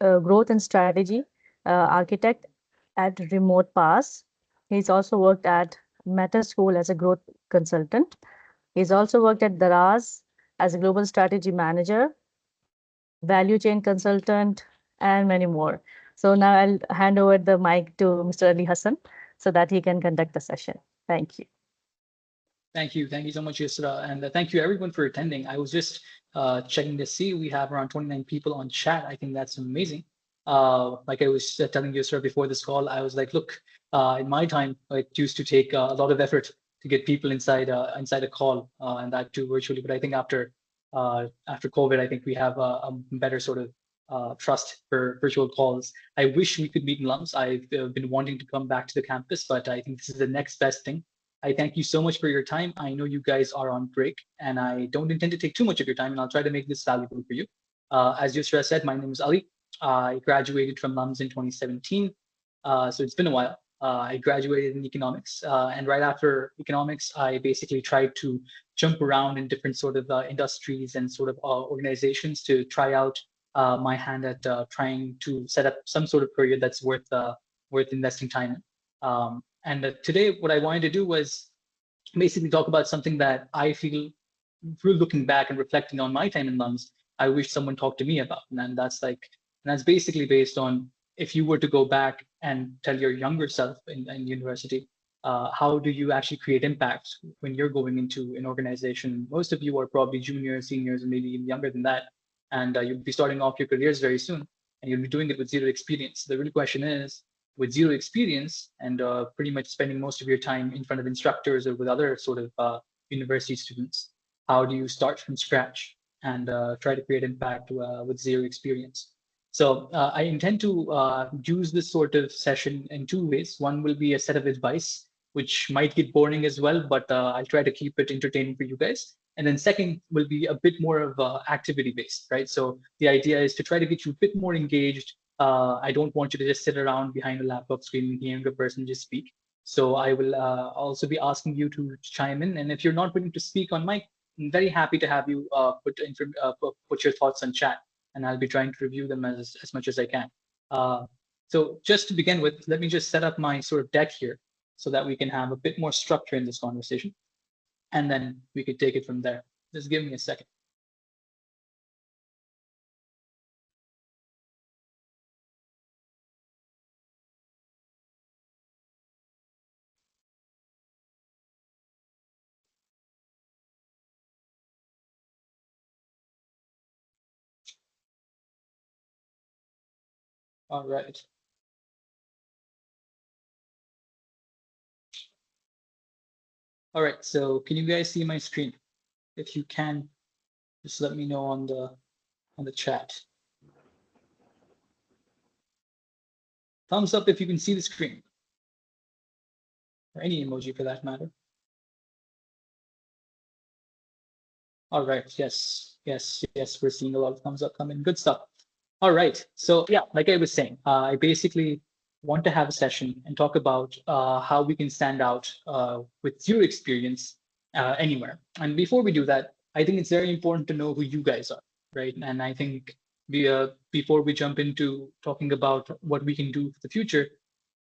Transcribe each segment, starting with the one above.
growth and strategy architect at Remote Pass. He's also worked at Meta School as a growth consultant. He's also worked at Daraz as a global strategy manager, value chain consultant, and many more. So now I'll hand over the mic to Mr. Ali Hassan so that he can conduct the session. Thank you. Thank you so much, Yusra, and thank you everyone for attending. I was just checking to see we have around 29 people on chat. I think that's amazing. Like I was telling Yusra before this call, I was like, look, in my time, it used to take a lot of effort to get people inside a call, and that too virtually. But I think after COVID, I think we have a better sort of trust for virtual calls. I wish we could meet in lumps. I've been wanting to come back to the campus, but I think this is the next best thing. I thank you so much for your time. I know you guys are on break, and I don't intend to take too much of your time, and I'll try to make this valuable for you. As Yusra said, my name is Ali. I graduated from LUMS in 2017, so it's been a while. I graduated in economics, and right after economics, I basically tried to jump around in different sort of industries and sort of organizations to try out my hand at trying to set up some sort of career that's worth investing time in. And today, what I wanted to do was basically talk about something that I feel, through looking back and reflecting on my time in LUMS, I wish someone talked to me about. And that's basically based on, if you were to go back and tell your younger self in university, how do you actually create impact when you're going into an organization? Most of you are probably juniors, seniors, and maybe even younger than that. And you'll be starting off your careers very soon, and you'll be doing it with zero experience. The real question is, with zero experience and pretty much spending most of your time in front of instructors or with other sort of university students, how do you start from scratch and try to create impact with zero experience? So I intend to use this sort of session in two ways. One will be a set of advice, which might get boring as well, but I'll try to keep it entertaining for you guys. And then second will be a bit more of activity based, right? So the idea is to try to get you a bit more engaged. I don't want you to just sit around behind a laptop screen and hearing a person just speak. So I will also be asking you to chime in. And if you're not willing to speak on mic, I'm very happy to have you put your thoughts on chat, and I'll be trying to review them as much as I can. So just to begin with, let me just set up my sort of deck here so that we can have a bit more structure in this conversation, and then we could take it from there. Just give me a second. All right. All right, so can you guys see my screen? If you can, just let me know on the chat. Thumbs up if you can see the screen, or any emoji for that matter. All right, yes, we're seeing a lot of thumbs up coming. Good stuff. All right, so yeah, like I was saying, I basically want to have a session and talk about how we can stand out with zero experience anywhere. And before we do that, I think it's very important to know who you guys are, right? And I think before we jump into talking about what we can do for the future,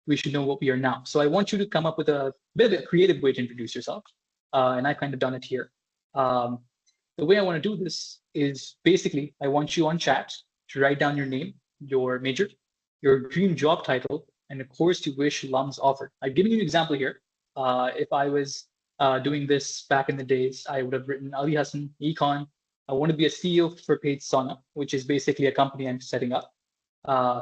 we should know what we are now. So I want you to come up with a bit of a creative way to introduce yourself. And I've kind of done it here. The way I want to do this is basically, I want you on chat to write down your name, your major, your dream job title, and the course you wish LUMS offered. I've given you an example here. If I was doing this back in the days, I would have written Ali Hassan, Econ. I want to be a CEO for Paid Sauna, which is basically a company I'm setting up.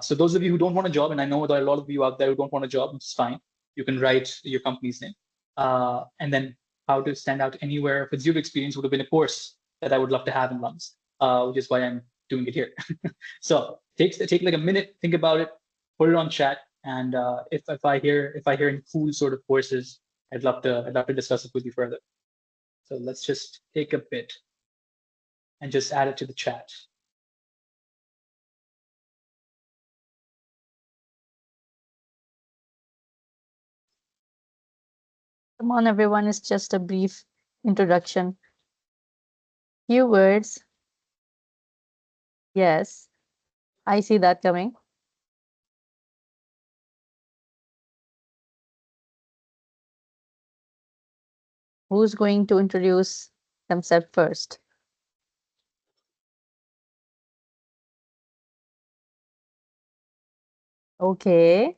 So those of you who don't want a job, and I know there are a lot of you out there who don't want a job, which is fine. You can write your company's name. And then how to stand out anywhere with zero experience would have been a course that I would love to have in LUMS, which is why I'm doing it here. So take like a minute, think about it, put it on chat, and if I hear any cool sort of courses, I'd love to discuss it with you further. So let's just take a bit and just add it to the chat. Come on, everyone, it's just a brief introduction. Few words. Yes. I see that coming. Who's going to introduce themselves first? Okay.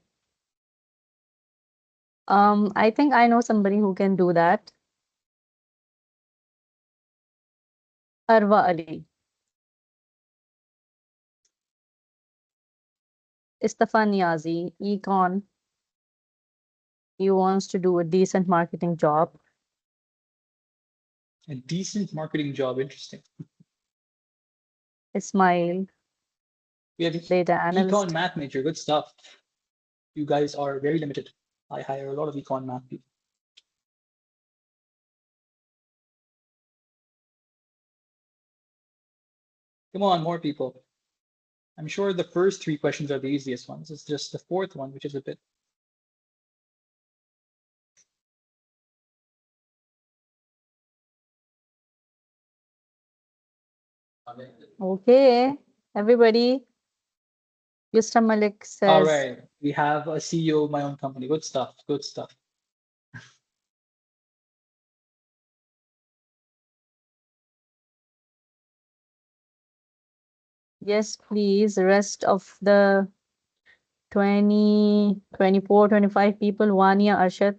I think I know somebody who can do that. Arwa Ali. Istafan Niazi, Econ. He wants to do a decent marketing job. A decent marketing job, interesting. Ismail, We have data econ analyst. math major, good stuff. You guys are very limited. I hire a lot of econ math people. Come on, more people. I'm sure the first three questions are the easiest ones. It's just the fourth one, which is a bit. Okay, everybody. Mr. Malik All says, right, we have a CEO of my own company. Good stuff. Good stuff. yes, please. The rest of the 20, 24, 25 people, Wania, Arshad,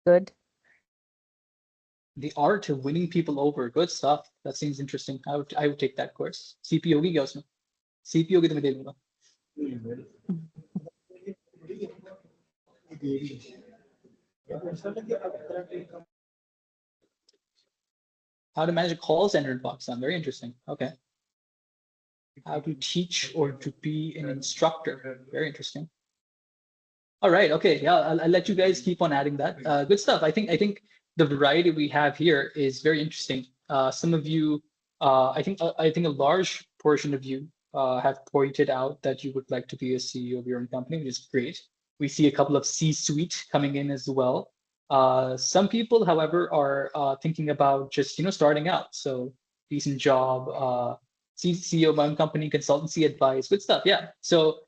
good. The art of winning people over. Good stuff. That seems interesting. I would take that course. CPO की क्या उसमें? CPO की तो मैं दे दूंगा. How to manage a call center in Pakistan. Very interesting. Okay. How to teach or to be an instructor. Very interesting. All right. Okay. Yeah, I'll let you guys keep on adding that. Good stuff. I think the variety we have here is very interesting. Some of you, I think a large portion of you have pointed out that you would like to be a CEO of your own company, which is great. We see a couple of C-suite coming in as well. Some people, however, are thinking about just starting out. So decent job, CEO of my own company, consultancy advice, good stuff. Yeah. So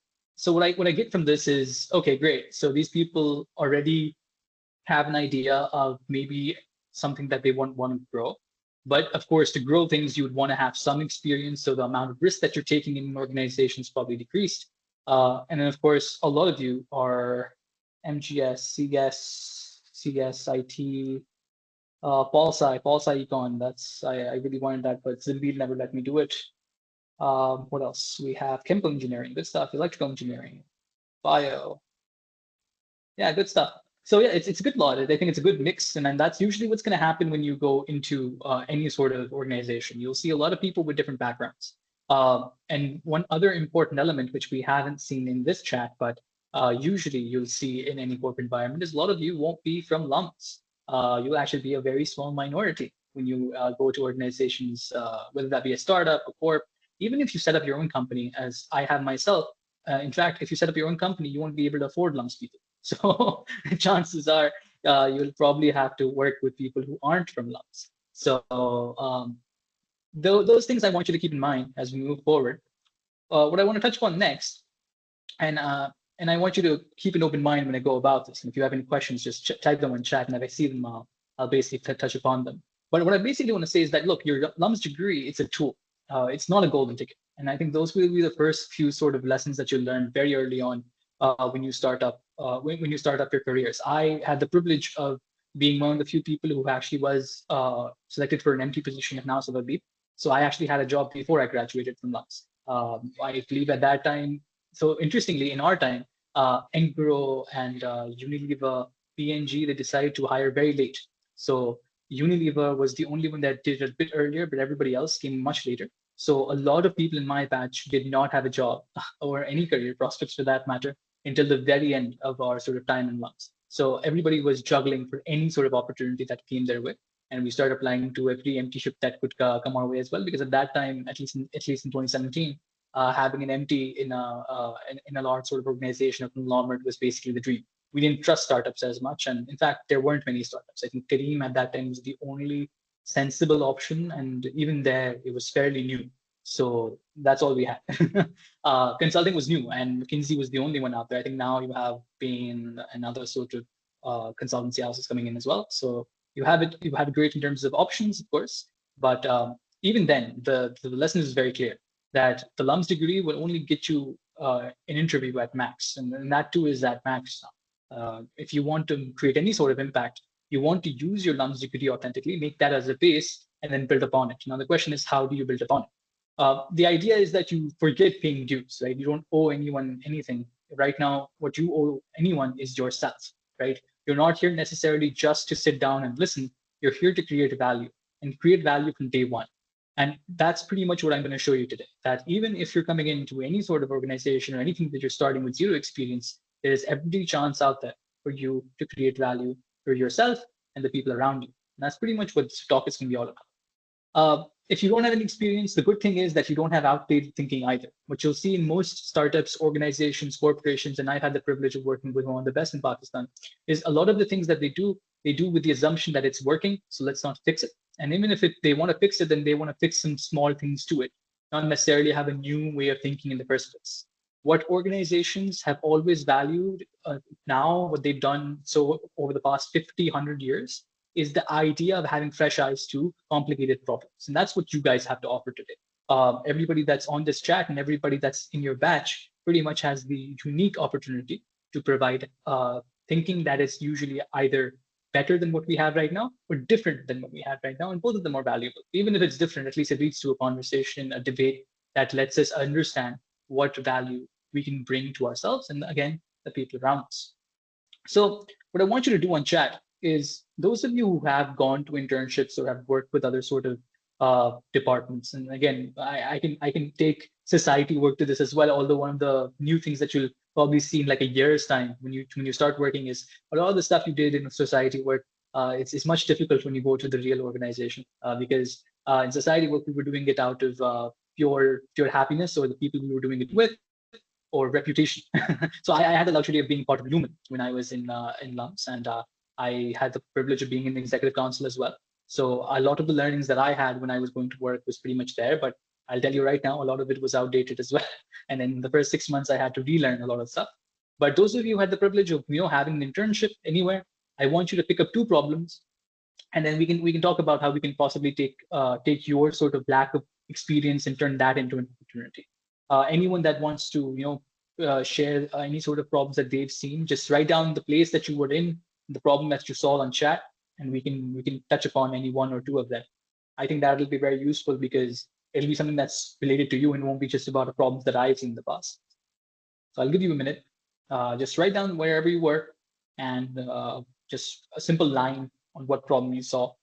what I get from this is okay, great. So these people already have an idea of maybe something that they want to grow. But of course, to grow things, you would want to have some experience. So the amount of risk that you're taking in an organization is probably decreased. And then, of course, a lot of you are MGS, CS, IT, Pol Sci Econ. I really wanted that, but Zinbeat never let me do it. What else? We have chemical engineering, good stuff, electrical engineering, bio. Yeah, good stuff. So yeah, it's a good lot. I think it's a good mix, and then that's usually what's going to happen when you go into any sort of organization. You'll see a lot of people with different backgrounds. And one other important element, which we haven't seen in this chat, but usually you'll see in any corporate environment, is a lot of you won't be from lumps. You'll actually be a very small minority when you go to organizations, whether that be a startup, a corp, even if you set up your own company, as I have myself. In fact, if you set up your own company, you won't be able to afford lumps people. So chances are you'll probably have to work with people who aren't from lumps. So those things I want you to keep in mind as we move forward. What I want to touch upon next, and uh, and I want you to keep an open mind when I go about this. And if you have any questions, just type them in chat, and if I see them, I'll basically touch upon them. But what I basically want to say is that look, your LUMS degree, it's a tool. It's not a golden ticket. And I think those will be the first few sort of lessons that you'll learn very early on when you start up when you start up your careers. I had the privilege of being one of the few people who actually was selected for an empty position at NASA. So I actually had a job before I graduated from LUMS. I believe at that time, so interestingly, in our time, Engro and Unilever, P&G, they decided to hire very late. So Unilever was the only one that did it a bit earlier, but everybody else came much later. So a lot of people in my batch did not have a job or any career prospects for that matter until the very end of our sort of time in lumps. So everybody was juggling for any sort of opportunity that came their way, and we started applying to every empty ship that could come our way as well. Because at that time, at least in 2017, having an MT in a large sort of organization or conglomerate was basically the dream. We didn't trust startups as much, and in fact, there weren't many startups. I think Kareem at that time was the only sensible option, and even there, it was fairly new. So that's all we had. Consulting was new, and McKinsey was the only one out there. I think now you have Bain and other sort of consultancy houses coming in as well. So you have it great in terms of options, of course. But even then, the lesson is very clear that the LUMS degree will only get you an interview at max, and that too is at max now. If you want to create any sort of impact, you want to use your LUMS degree authentically, make that as a base, and then build upon it. Now, the question is, how do you build upon it? The idea is that you forget paying dues, right? You don't owe anyone anything. Right now, what you owe anyone is yourself, right? You're not here necessarily just to sit down and listen. You're here to create value and create value from day one. And that's pretty much what I'm going to show you today. That even if you're coming into any sort of organization or anything that you're starting with zero experience, there is every chance out there for you to create value for yourself and the people around you. And that's pretty much what this talk is going to be all about. If you don't have any experience, the good thing is that you don't have outdated thinking either. What you'll see in most startups, organizations, corporations, and I've had the privilege of working with one of the best in Pakistan, is a lot of the things that they do with the assumption that it's working, so let's not fix it. And even if they want to fix it, then they want to fix some small things to it, not necessarily have a new way of thinking in the first place. What organizations have always valued now, what they've done so over the past 50, 100 years, is the idea of having fresh eyes to complicated problems. And that's what you guys have to offer today. Everybody that's on this chat and everybody that's in your batch pretty much has the unique opportunity to provide thinking that is usually either better than what we have right now or different than what we have right now. And both of them are valuable. Even if it's different, at least it leads to a conversation, a debate that lets us understand what value we can bring to ourselves and, again, the people around us. So what I want you to do on chat is those of you who have gone to internships or have worked with other sort of departments, and again, I can take society work to this as well. Although one of the new things that you'll probably see in like a year's time when you start working is a lot of the stuff you did in society work. It's much difficult when you go to the real organization because in society work we were doing it out of pure happiness or the people we were doing it with or reputation. So I had the luxury of being part of Lumen when I was in LUMS, and I had the privilege of being in the executive council as well. So a lot of the learnings that I had when I was going to work was pretty much there, but I'll tell you right now, a lot of it was outdated as well. And in the first 6 months, I had to relearn a lot of stuff. But those of you who had the privilege of having an internship anywhere, I want you to pick up two problems, and then we can talk about how we can possibly take your sort of lack of experience and turn that into an opportunity. Anyone that wants to share any sort of problems that they've seen, just write down the place that you were in, the problem that you saw on chat, and we can touch upon any one or two of them. I think that'll be very useful because it'll be something that's related to you and won't be just about the problems that I've seen in the past. So I'll give you a minute. Just write down wherever you were and just a simple line on what problem you saw.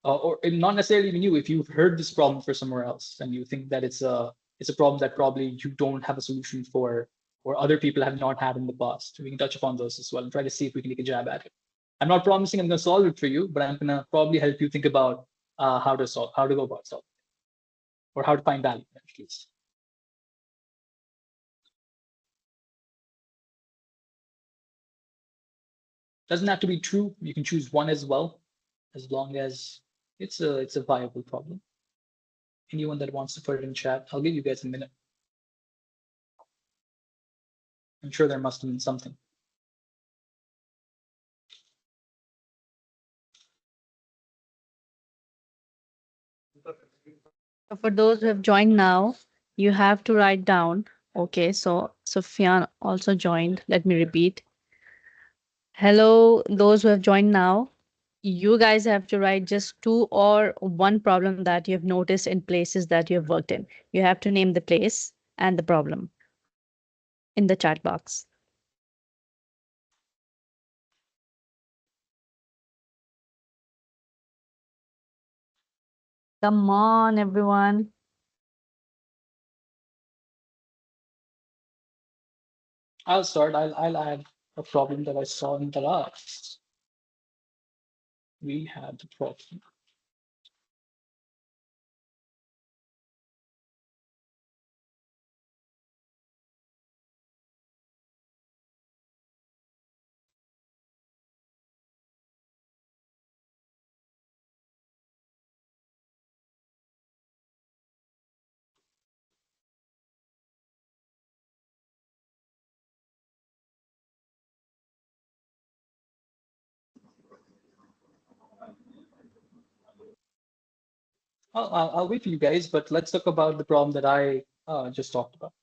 Or not necessarily even you, if you've heard this problem for somewhere else and you think that it's a problem that probably you don't have a solution for or other people have not had in the past. We can touch upon those as well and try to see if we can take a jab at it. I'm not promising I'm going to solve it for you, but I'm going to probably help you think about how to go about solving or how to find value at least. Doesn't have to be true. You can choose one as well, as long as it's a viable problem. Anyone that wants to put it in chat, I'll give you guys a minute. I'm sure there must have been something. So for those who have joined now, you have to write down. Okay, so Sufyan also joined. Let me repeat. Hello, those who have joined now. You guys have to write just two or one problem that you have noticed in places that you have worked in. You have to name the place and the problem in the chat box. Come on, everyone. I'll start. I'll add a problem that I saw in the last. We had the problem. I'll wait for you guys, but let's talk about the problem that I just talked about.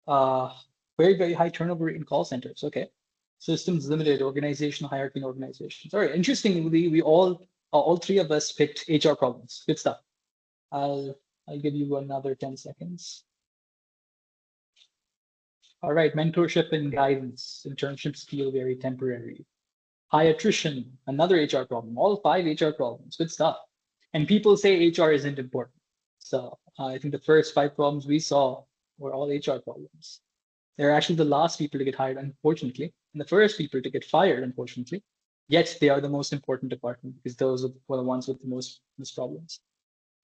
Uh, very, very high turnover rate in call centers. Okay. Systems limited, organizational hierarchy in organizations. All right. Interestingly, we all three of us picked HR problems. Good stuff. I'll I'll give you another 10 seconds. All right. Mentorship and guidance. Internships feel very temporary. High attrition, another HR problem. All five HR problems. Good stuff. And people say HR isn't important. So I think the first five problems we saw were all HR problems. They're actually the last people to get hired, unfortunately, and the first people to get fired, unfortunately. Yet they are the most important department because those were the ones with the most problems.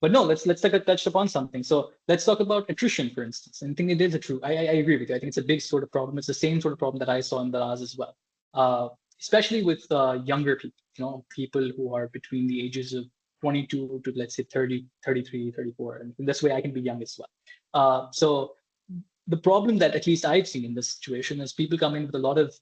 But no, let's take a touch upon something. So let's talk about attrition, for instance. And I think it is a true. I agree with you. I think it's a big sort of problem. It's the same sort of problem that I saw in Daraz as well, especially with younger people. People who are between the ages of 22 to let's say 30, 33, 34, and this way I can be young as well. So the problem that at least I've seen in this situation is people come in with a lot of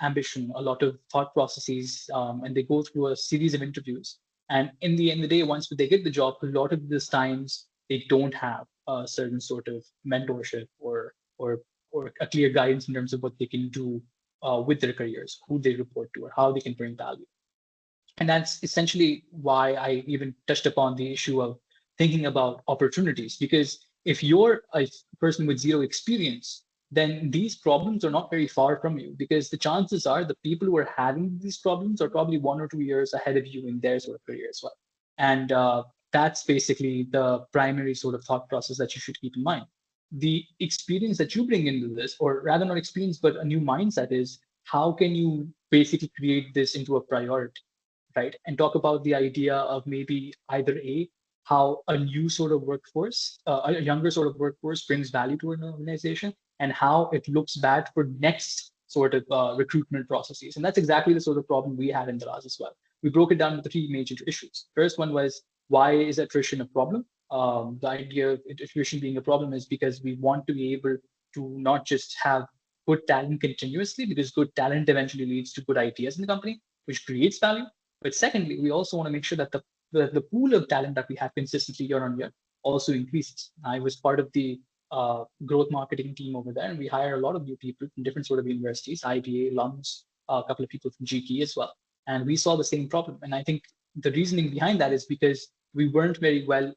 ambition, a lot of thought processes, and they go through a series of interviews. And in the end of the day, once they get the job, a lot of these times they don't have a certain sort of mentorship or a clear guidance in terms of what they can do with their careers, who they report to, or how they can bring value. And that's essentially why I even touched upon the issue of thinking about opportunities. Because if you're a person with zero experience, then these problems are not very far from you, because the chances are the people who are having these problems are probably 1 or 2 years ahead of you in their sort of career as well. And that's basically the primary sort of thought process that you should keep in mind. The experience that you bring into this, or rather not experience, but a new mindset, is how can you basically create this into a priority, right? And talk about the idea of maybe either how a new sort of workforce, a younger sort of workforce brings value to an organization, and how it looks bad for next sort of recruitment processes. And that's exactly the sort of problem we had in Daraz as well. We broke it down into three major issues. First one was, why is attrition a problem? The idea of attrition being a problem is because we want to be able to not just have good talent continuously, because good talent eventually leads to good ideas in the company, which creates value. But secondly, we also want to make sure that the pool of talent that we have consistently year on year also increases. I was part of the growth marketing team over there, and we hire a lot of new people from different sort of universities, IBA, LUMS, a couple of people from GK as well. And we saw the same problem. And I think the reasoning behind that is because we weren't very well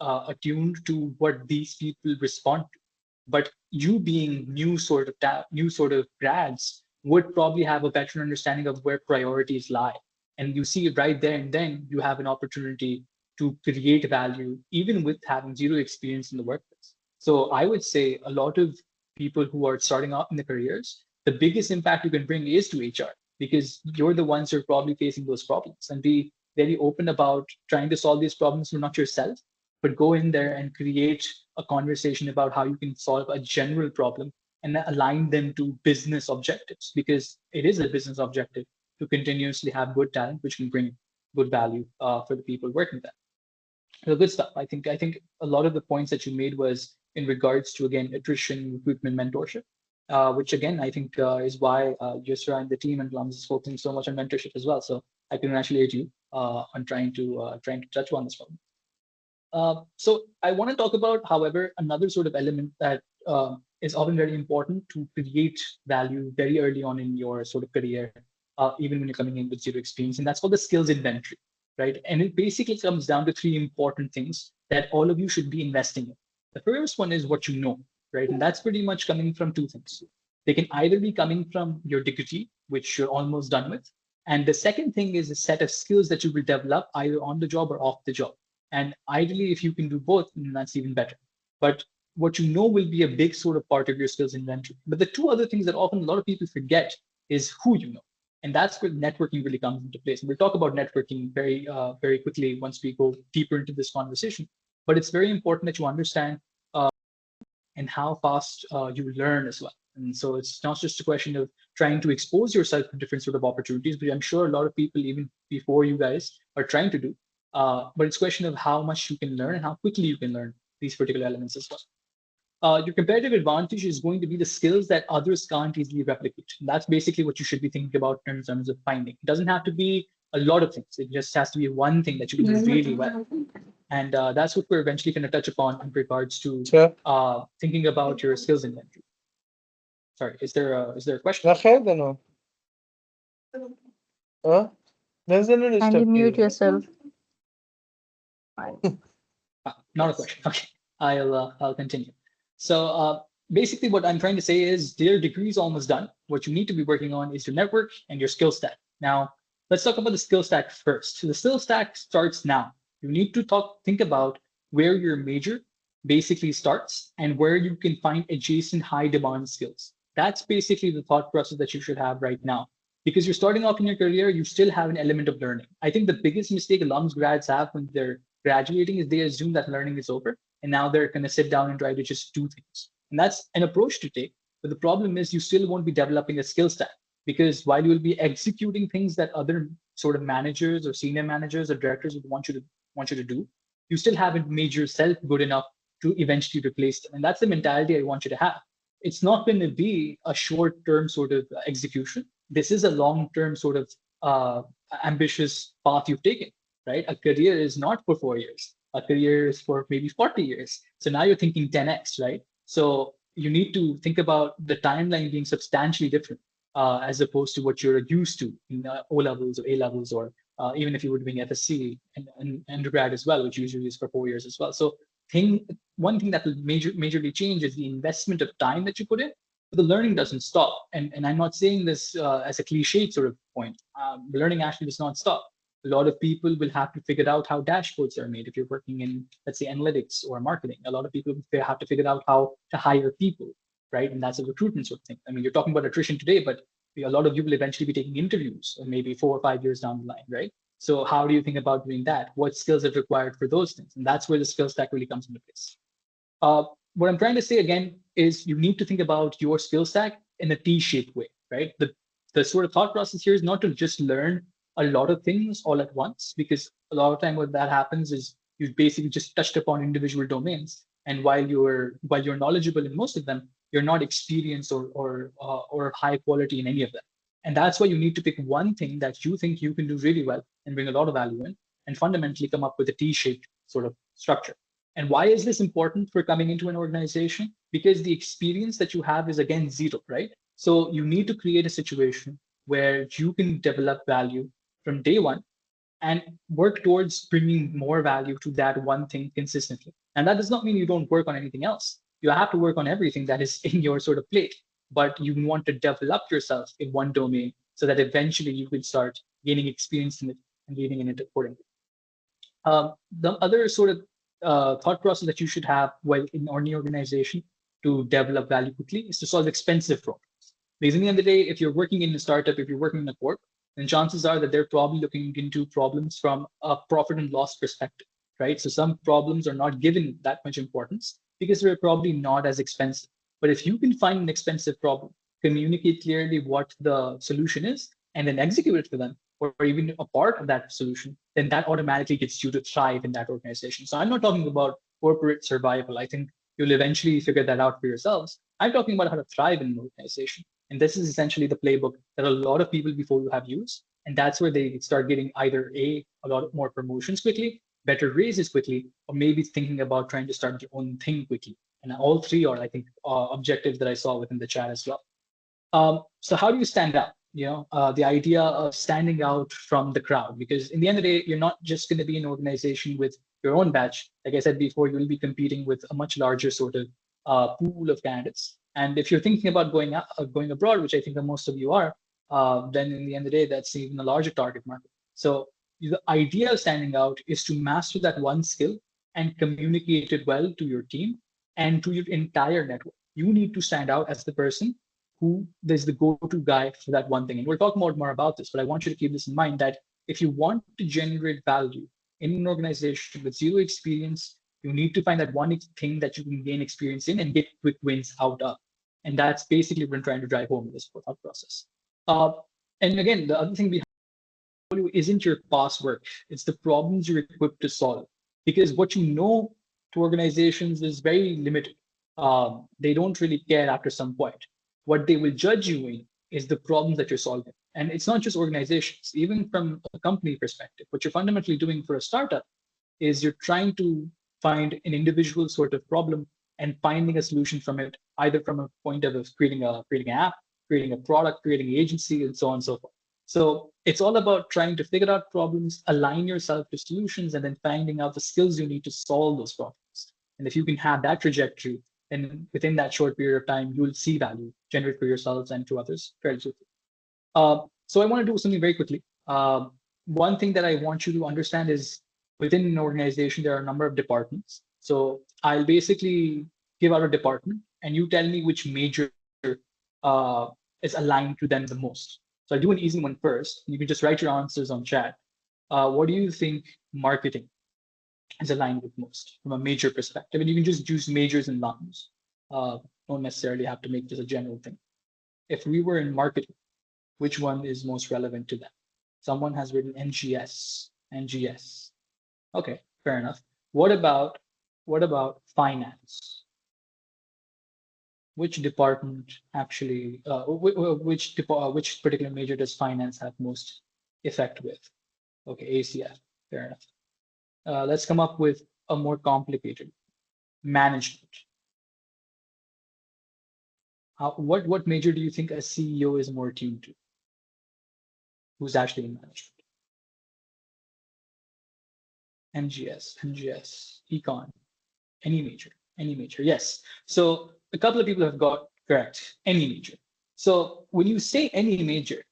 attuned to what these people respond to. But you being new sort of grads would probably have a better understanding of where priorities lie, and you see it right there and then you have an opportunity to create value even with having zero experience in the workplace. So I would say a lot of people who are starting out in their careers, the biggest impact you can bring is to HR, because you're the ones who are probably facing those problems, and be very open about trying to solve these problems for not yourself, but go in there and create a conversation about how you can solve a general problem and align them to business objectives, because it is a business objective to continuously have good talent, which can bring good value for the people working there. So good stuff. I think a lot of the points that you made was in regards to, again, attrition, recruitment, mentorship, which again I think is why Yusra and the team and Plums is focusing so much on mentorship as well. So I congratulate you on trying to touch on this problem. So I want to talk about, however, another sort of element that is often very important to create value very early on in your sort of career, even when you're coming in with zero experience, and that's called the skills inventory, right? And it basically comes down to three important things that all of you should be investing in. The first one is what you know, right? And that's pretty much coming from two things. They can either be coming from your degree, which you're almost done with, and the second thing is a set of skills that you will develop either on the job or off the job. And ideally, if you can do both, then that's even better. But what you know will be a big sort of part of your skills inventory. But the two other things that often a lot of people forget is who you know. And that's where networking really comes into place. And we'll talk about networking very quickly once we go deeper into this conversation. But it's very important that you understand and how fast you learn as well. And so it's not just a question of trying to expose yourself to different sort of opportunities, but I'm sure a lot of people, even before you guys, are trying to do. But it's a question of how much you can learn and how quickly you can learn these particular elements as well. Your competitive advantage is going to be the skills that others can't easily replicate. And that's basically what you should be thinking about in terms of finding. It doesn't have to be a lot of things. It just has to be one thing that you can do really well. And that's what we're eventually going to touch upon in regards to Sure. thinking about your skills inventory. Sorry, is there a question? Nakhed ano? Huh? Nazar na Kindly disturb mute you. yourself. Not a question. Okay, I'll continue. So basically, what I'm trying to say is, their degree is almost done. What you need to be working on is your network and your skill stack. Now, let's talk about the skill stack first. So the skill stack starts now. You need to think about where your major basically starts and where you can find adjacent high demand skills. That's basically the thought process that you should have right now. Because you're starting off in your career, you still have an element of learning. I think the biggest mistake alums grads have when they're graduating is they assume that learning is over and now they're going to sit down and try to just do things. And that's an approach to take. But the problem is you still won't be developing a skill stack, because while you will be executing things that other sort of managers or senior managers or directors would want you to do, you still haven't made yourself good enough to eventually replace them. And that's the mentality I want you to have. It's not going to be a short-term sort of execution. This is a long-term sort of ambitious path you've taken, right? A career is not for 4 years. A career is for maybe 40 years. So now you're thinking 10x, right? So you need to think about the timeline being substantially different as opposed to what you're used to in O levels or A levels, or even if you were doing FSC and undergrad as well, which usually is for 4 years as well. So one thing that will majorly change is the investment of time that you put in. But the learning doesn't stop. And I'm not saying this as a cliched sort of point. Learning actually does not stop. A lot of people will have to figure out how dashboards are made if you're working in, let's say, analytics or marketing. A lot of people have to figure out how to hire people, right? And that's a recruitment sort of thing. I mean, you're talking about attrition today, but a lot of you will eventually be taking interviews, maybe 4 or 5 years down the line, right? So how do you think about doing that? What skills are required for those things? And that's where the skill stack really comes into place. Uh, what I'm trying to say again is you need to think about your skill stack in a T-shaped way, right? The sort of thought process here is not to just learn a lot of things all at once, because a lot of time what that happens is you basically just touched upon individual domains, and while you're knowledgeable in most of them, you're not experienced or high quality in any of them. And that's why you need to pick one thing that you think you can do really well and bring a lot of value in, and fundamentally come up with a T-shaped sort of structure. And why is this important for coming into an organization? Because the experience that you have is again zero, right? So you need to create a situation where you can develop value from day one and work towards bringing more value to that one thing consistently. And that does not mean you don't work on anything else. You have to work on everything that is in your sort of plate, but you want to develop yourself in one domain so that eventually you can start gaining experience in it and leading in it accordingly. The other sort of thought process that you should have while in any organization to develop value quickly is to solve expensive problems. Because in the end of the day, if you're working in a startup, if you're working in a corp, then chances are that they're probably looking into problems from a profit and loss perspective, right? So some problems are not given that much importance because they're probably not as expensive. But if you can find an expensive problem, communicate clearly what the solution is, and then execute it for them, or even a part of that solution, then that automatically gets you to thrive in that organization. So I'm not talking about corporate survival. I think you'll eventually figure that out for yourselves. I'm talking about how to thrive in an organization. And this is essentially the playbook that a lot of people before you have used. And that's where they start getting either a lot more promotions quickly, better raises quickly, or maybe thinking about trying to start their own thing quickly. And all three are, I think, objectives that I saw within the chat as well. So how do you stand out? The idea of standing out from the crowd, because in the end of the day, you're not just going to be an organization with your own batch. Like I said before, you will be competing with a much larger sort of pool of candidates. And if you're thinking about going abroad, which I think that most of you are, then in the end of the day, that's even a larger target market. So the idea of standing out is to master that one skill and communicate it well to your team and to your entire network. You need to stand out as the person who is the go-to guy for that one thing. And we'll talk more about this, but I want you to keep this in mind that if you want to generate value in an organization with zero experience, you need to find that one thing that you can gain experience in and get quick wins out of. And that's basically what I'm trying to drive home in this thought process. Uh, and again, the other thing behind portfolio isn't your past work, it's the problems you're equipped to solve. Because what you know to organizations is very limited. They don't really care after some point. What they will judge you in is the problems that you're solving. And it's not just organizations, even from a company perspective. What you're fundamentally doing for a startup is you're trying to find an individual sort of problem and finding a solution from it, either from a point of creating an app, creating a product, creating an agency, and so on and so forth. So it's all about trying to figure out problems, align yourself to solutions, and then finding out the skills you need to solve those problems. And if you can have that trajectory, then within that short period of time, you'll see value generate for yourselves and to others fairly swiftly. So I want to do something very quickly. One thing that I want you to understand is within an organization, there are a number of departments. So I'll basically give out a department and you tell me which major is aligned to them the most. So I'll do an easy one first. You can just write your answers on chat. What do you think marketing is aligned with most from a major perspective? And you can just use majors and lines. Don't necessarily have to make this a general thing. If we were in marketing, which one is most relevant to them? Someone has written NGS, NGS. Okay, fair enough. What about finance? Which department actually, which particular major does finance have most effect with? Okay, ACF, fair enough. Let's come up with a more complicated management. What major do you think a CEO is more tuned to? Who's actually in management? NGS, NGS, econ, any major. Yes. So a couple of people have got correct, any major. So when you say any major,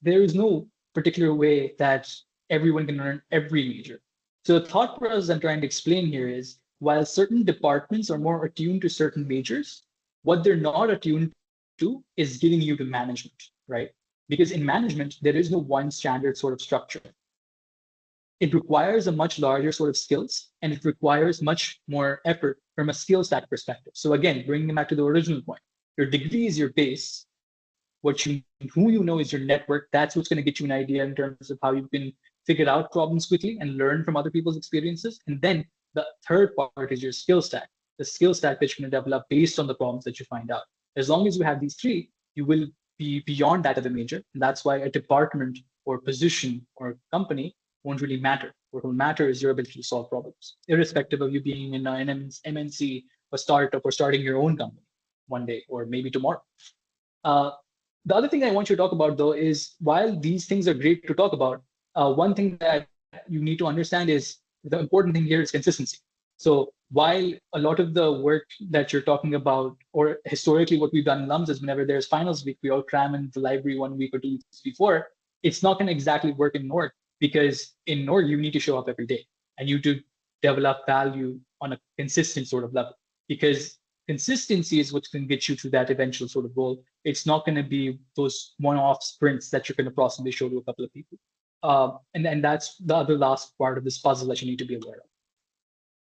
there is no particular way that everyone can learn every major. So the thought process I'm trying to explain here is while certain departments are more attuned to certain majors, what they're not attuned to is getting you to management, right? Because in management, there is no one standard sort of structure. It requires a much larger sort of skills and it requires much more effort from a skill stack perspective. So again, bringing it back to the original point, your degree is your base. Who you know is your network. That's what's going to get you an idea in terms of how you can figure out problems quickly and learn from other people's experiences. And then the third part is your skill stack, the skill stack that you're going to develop based on the problems that you find out. As long as you have these three, you will be beyond that of the major. And that's why a department or position or company won't really matter. What will matter is your ability to solve problems, irrespective of you being in an MNC, a startup, or starting your own company one day or maybe tomorrow. Uh, the other thing I want you to talk about, though, is while these things are great to talk about, one thing that you need to understand is the important thing here is consistency. So while a lot of the work that you're talking about, or historically what we've done in LUMS is whenever there's finals week, we all cram in the library 1 week or 2 weeks before. It's not going to exactly work in NORD because in NORD, you need to show up every day and you to develop value on a consistent sort of level because consistency is what's going to get you to that eventual sort of goal. It's not going to be those one-off sprints that you're going to possibly show to a couple of people. And that's the other last part of this puzzle that you need to be aware of.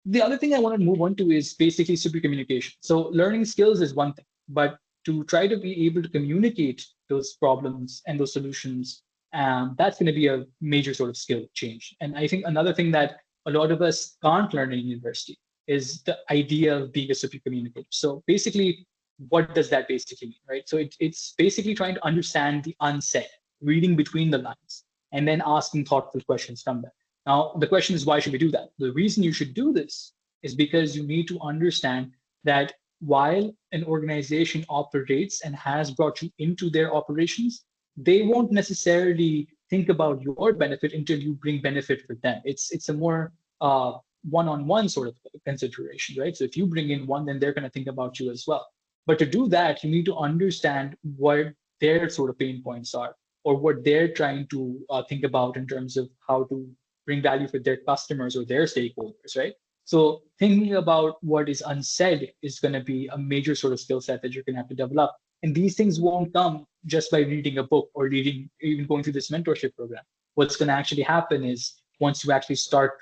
The other thing I want to move on to is basically super communication. So learning skills is one thing, but to try to be able to communicate those problems and those solutions, that's going to be a major sort of skill change. And I think another thing that a lot of us can't learn in university is the idea of being a super communicator. So basically, what does that basically mean, right? So it's basically trying to understand the unsaid, reading between the lines, and then asking thoughtful questions from that. Now, the question is, why should we do that? The reason you should do this is because you need to understand that while an organization operates and has brought you into their operations, they won't necessarily think about your benefit until you bring benefit for them. It's a more one-on-one sort of consideration, right? So if you bring in one, then they're going to think about you as well. But to do that, you need to understand what their sort of pain points are or what they're trying to think about in terms of how to bring value for their customers or their stakeholders, right? So thinking about what is unsaid is going to be a major sort of skill set that you're going to have to develop. And these things won't come just by reading a book or even going through this mentorship program. What's going to actually happen is once you actually start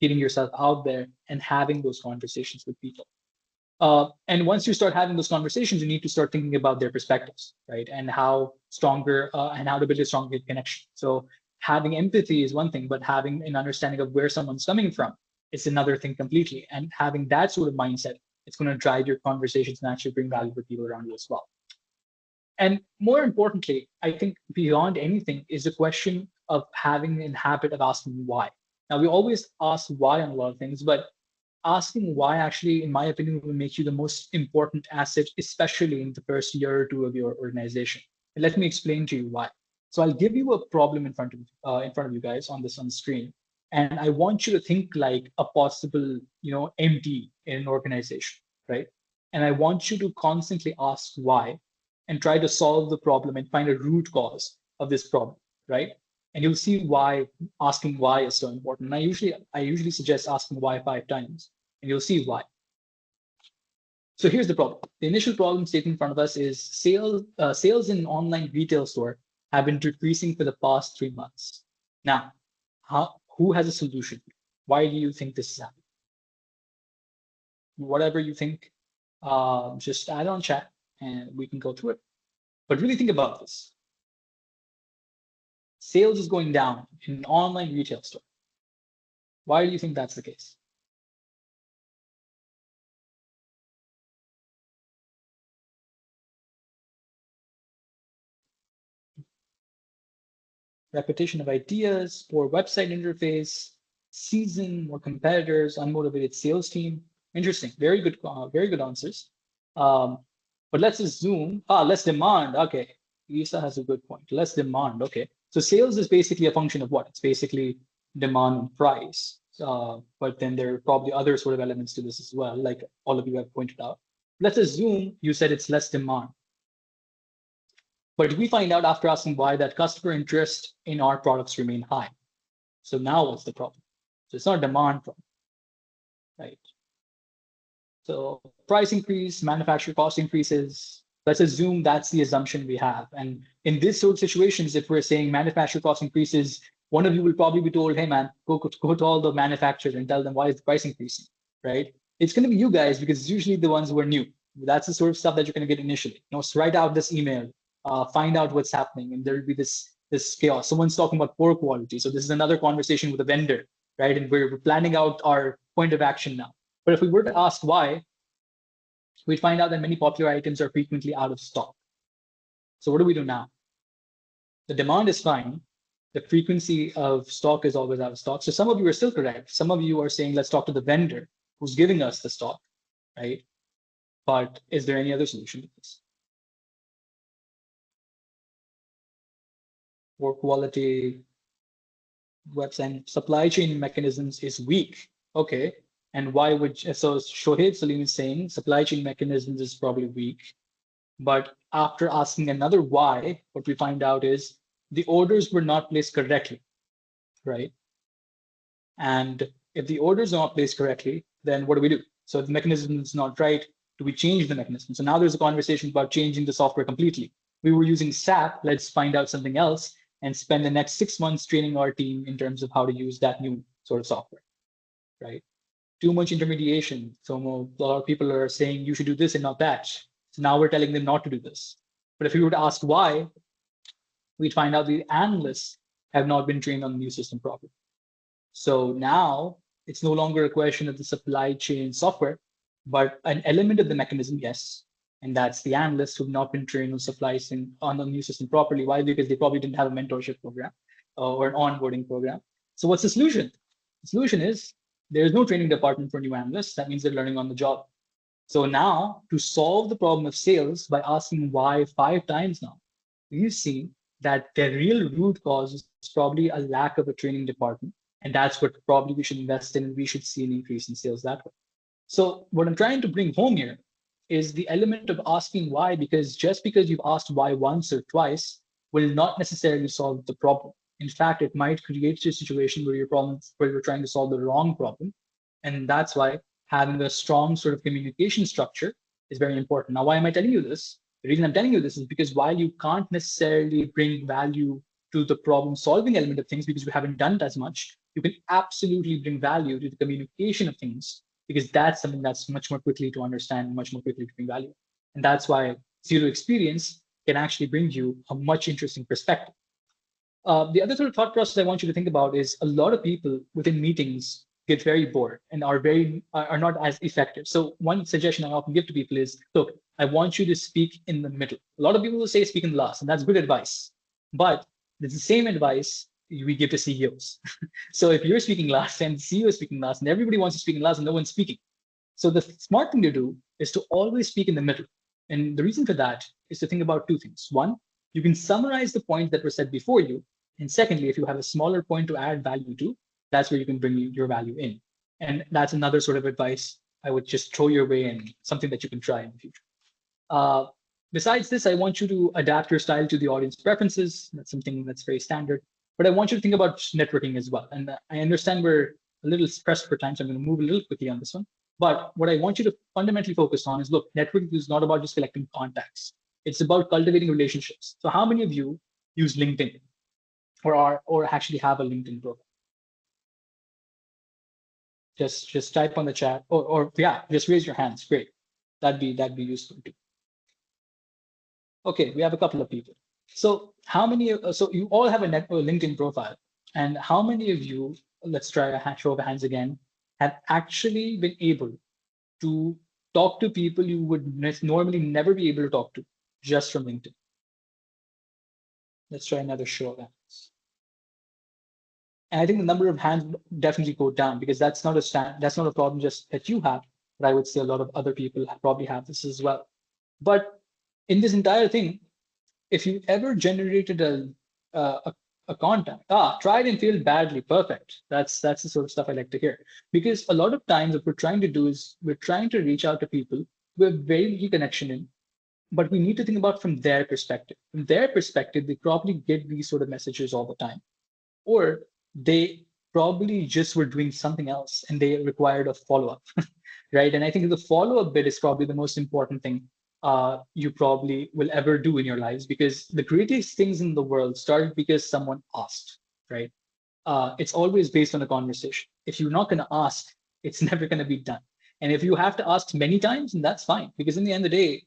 getting yourself out there and having those conversations with people. And once you start having those conversations, you need to start thinking about their perspectives, right? And how stronger and how to build a stronger connection. So having empathy is one thing, but having an understanding of where someone's coming from is another thing completely. And having that sort of mindset, it's going to drive your conversations and actually bring value for people around you as well. And more importantly, I think beyond anything is the question of having a habit of asking why. Now, we always ask why on a lot of things, but asking why actually, in my opinion, will make you the most important asset, especially in the first year or two of your organization. And let me explain to you why. So I'll give you a problem in front of you guys on the screen, and I want you to think like a possible, MD in an organization, right? And I want you to constantly ask why, and try to solve the problem and find a root cause of this problem, right? And you'll see why asking why is so important. And I usually suggest asking why 5 times, and you'll see why. So here's the problem. The initial problem statement in front of us is sales in an online retail store have been decreasing for the past 3 months. Now, who has a solution? Why do you think this is happening? Whatever you think, just add on chat and we can go through it. But really think about this. Sales is going down in an online retail store. Why do you think that's the case? Repetition of ideas, poor website interface, season, more competitors, unmotivated sales team. Interesting. Very good answers. But let's assume, less demand. Okay, Lisa has a good point. Less demand. Okay, so sales is basically a function of what? It's basically demand and price. But then there are probably other sort of elements to this as well, like all of you have pointed out. Let's assume you said it's less demand. But we find out after asking why that customer interest in our products remain high. So now what's the problem? So it's not a demand problem, right? So price increase, manufacturer cost increases. Let's assume that's the assumption we have. And in this sort of situations, if we're saying manufacturer cost increases, one of you will probably be told, hey man, go to all the manufacturers and tell them why is the price increasing, right? It's going to be you guys because it's usually the ones who are new. That's the sort of stuff that you're going to get initially. So write out this email, find out what's happening, and there will be this chaos. Someone's talking about poor quality. So this is another conversation with a vendor, right? And we're planning out our point of action now. But if we were to ask why, we'd find out that many popular items are frequently out of stock. So what do we do now? The demand is fine. The frequency of stock is always out of stock. So some of you are still correct. Some of you are saying, let's talk to the vendor who's giving us the stock, right? But is there any other solution to this? Poor quality, website supply chain mechanisms is weak. Okay. And why would, so Shoaib Salim is saying supply chain mechanisms is probably weak. But after asking another why, what we find out is the orders were not placed correctly, right? And if the orders are not placed correctly, then what do? So if the mechanism is not right, do we change the mechanism? So now there's a conversation about changing the software completely. We were using SAP, let's find out something else and spend the next 6 months training our team in terms of how to use that new sort of software, right? Too much intermediation. So a lot of people are saying you should do this and not that. So now we're telling them not to do this. But if we were to ask why, we'd find out the analysts have not been trained on the new system properly. So now it's no longer a question of the supply chain software, but an element of the mechanism, yes. And that's the analysts who've not been trained on supply chain on the new system properly. Why? Because they probably didn't have a mentorship program or an onboarding program. So what's the solution? The solution is there's no training department for new analysts. That means they're learning on the job. So now to solve the problem of sales by asking why 5 times now, we've seen that the real root cause is probably a lack of a training department. And that's what probably we should invest in, and we should see an increase in sales that way. So what I'm trying to bring home here is the element of asking why, because just because you've asked why once or twice will not necessarily solve the problem. In fact, it might create a situation where you're trying to solve the wrong problem. And that's why having a strong sort of communication structure is very important. Now, why am I telling you this? The reason I'm telling you this is because while you can't necessarily bring value to the problem solving element of things because we haven't done it as much, you can absolutely bring value to the communication of things because that's something that's much more quickly to understand, much more quickly to bring value. And that's why zero experience can actually bring you a much interesting perspective. The other sort of thought process I want you to think about is a lot of people within meetings get very bored and are not as effective. So one suggestion I often give to people is, look, I want you to speak in the middle. A lot of people will say speak in the last, and that's good advice. But it's the same advice we give to CEOs. So if you're speaking last and the CEO is speaking last and everybody wants to speak in last and no one's speaking. So the smart thing to do is to always speak in the middle. And the reason for that is to think about two things. One, you can summarize the points that were said before you. And secondly, if you have a smaller point to add value to, that's where you can bring your value in. And that's another sort of advice I would just throw your way and something that you can try in the future. Uh, Besides this, I want you to adapt your style to the audience preferences. That's something that's very standard. But I want you to think about networking as well. And I understand we're a little pressed for time, so I'm going to move a little quickly on this one. But what I want you to fundamentally focus on is, look, networking is not about just collecting contacts. It's about cultivating relationships. So how many of you use LinkedIn or actually have a LinkedIn profile? Just type on the chat or yeah, just raise your hands. Great. That'd be useful too. Okay, we have a couple of people. So how many, so you all have a LinkedIn profile, and how many of you, let's try a show of hands again, have actually been able to talk to people you would normally never be able to talk to just from LinkedIn? Let's try another show of hands. And I think the number of hands definitely go down because that's not a problem just that you have, but I would say a lot of other people probably have this as well. But in this entire thing, if you ever generated a contact, tried and failed badly, perfect. That's the sort of stuff I like to hear. Because a lot of times what we're trying to do is we're trying to reach out to people with very little connection in, but we need to think about from their perspective. From their perspective, they probably get these sort of messages all the time, or they probably just were doing something else and they required a follow-up, right? And I think the follow-up bit is probably the most important thing you probably will ever do in your lives, because the greatest things in the world started because someone asked, right? It's always based on a conversation. If you're not going to ask, it's never going to be done. And if you have to ask many times, then that's fine, because in the end of the day,